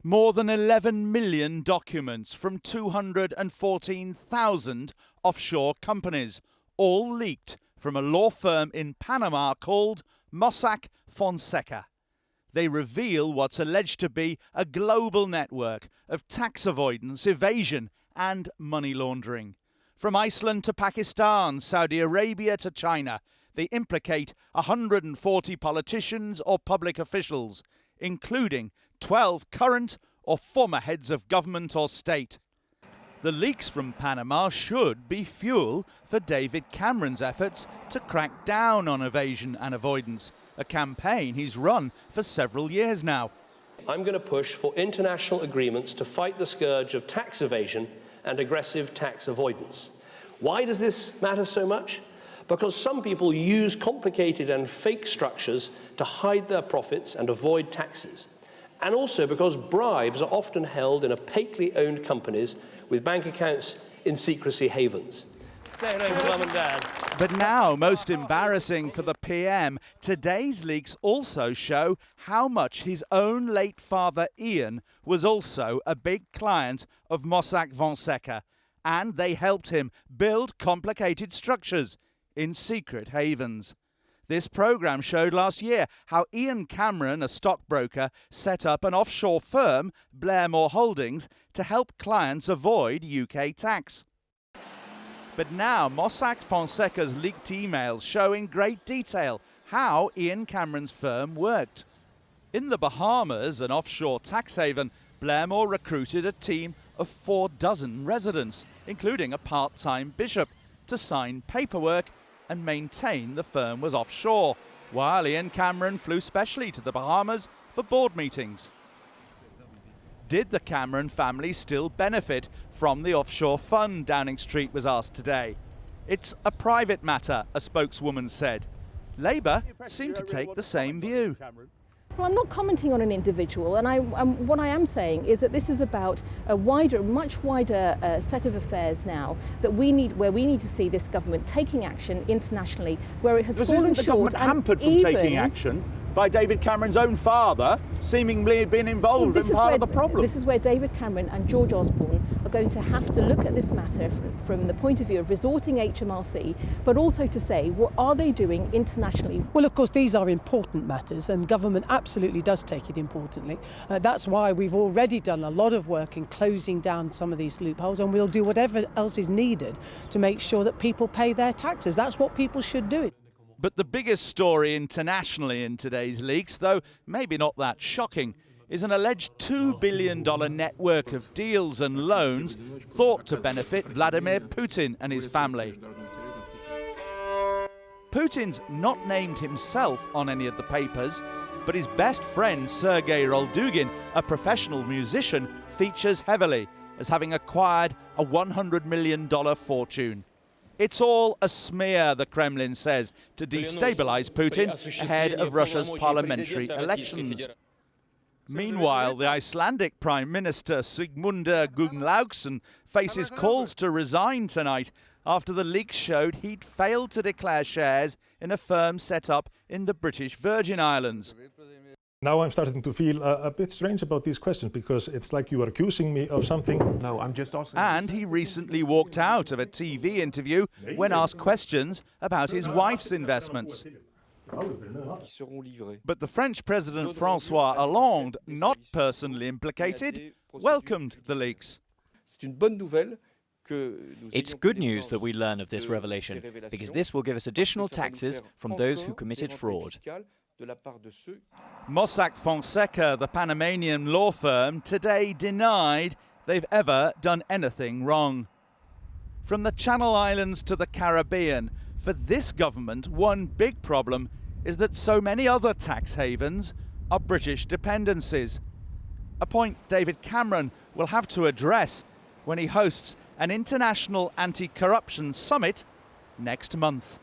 More than 11 million documents from 214,000 offshore companies, all leaked from a law firm in Panama called Mossack Fonseca. They reveal what's alleged to be a global network of tax avoidance, evasion and money laundering. From Iceland to Pakistan, Saudi Arabia to China, they implicate 140 politicians or public officials, including 12 current or former heads of government or state. The leaks from Panama should be fuel for David Cameron's efforts to crack down on evasion and avoidance, a campaign he's run for several years now. I'm going to push for international agreements to fight the scourge of tax evasion and aggressive tax avoidance. Why does this matter so much? Because some people use complicated and fake structures to hide their profits and avoid taxes. And also because bribes are often held in opaquely owned companies with bank accounts in secrecy havens. Say hello to Mum and Dad. But now, most embarrassing for the PM, today's leaks also show how much his own late father Ian was also a big client of Mossack Fonseca, and they helped him build complicated structures in secret havens. This programme showed last year how Ian Cameron, a stockbroker, set up an offshore firm, Blairmore Holdings, to help clients avoid UK tax. But now Mossack Fonseca's leaked emails show in great detail how Ian Cameron's firm worked. In the Bahamas, an offshore tax haven, Blairmore recruited a team of 24 residents, including a part-time bishop, to sign paperwork and maintain the firm was offshore, while Ian Cameron flew specially to the Bahamas for board meetings. Did the Cameron family still benefit from the offshore fund, Downing Street was asked today. It's a private matter, a spokeswoman said. Labour seemed to take the same view. Well, I'm not commenting on an individual, and what I am saying is that this is about a much wider set of affairs now where we need to see this government taking action internationally where it has fallen short. The government hampered from taking action by David Cameron's own father seemingly being involved in part of the problem. This is where David Cameron and George Osborne are going to have to look at this matter from the point of view of resorting HMRC, but also to say, what are they doing internationally? Well, of course, these are important matters, and government absolutely does take it importantly. That's why we've already done a lot of work in closing down some of these loopholes, and we'll do whatever else is needed to make sure that people pay their taxes. That's what people should do. But the biggest story internationally in today's leaks, though maybe not that shocking, is an alleged $2 billion network of deals and loans thought to benefit Vladimir Putin and his family. Putin's not named himself on any of the papers, but his best friend Sergei Roldugin, a professional musician, features heavily as having acquired a $100 million fortune. It's all a smear, the Kremlin says, to destabilize Putin ahead of Russia's parliamentary elections. Meanwhile, the Icelandic Prime Minister Sigmundur Gunnlaugsson faces calls to resign tonight after the leaks showed he'd failed to declare shares in a firm set up in the British Virgin Islands. Now I'm starting to feel a bit strange about these questions, because it's like you are accusing me of something. No, I'm just asking. And he recently walked out of a TV interview when asked questions about his wife's investments. But the French President François Hollande, not personally implicated, welcomed the leaks. It's good news that we learn of this revelation, because this will give us additional taxes from those who committed fraud. Mossack Fonseca, the Panamanian law firm, today denied they've ever done anything wrong. From the Channel Islands to the Caribbean, for this government, one big problem is that so many other tax havens are British dependencies. A point David Cameron will have to address when he hosts an international anti-corruption summit next month.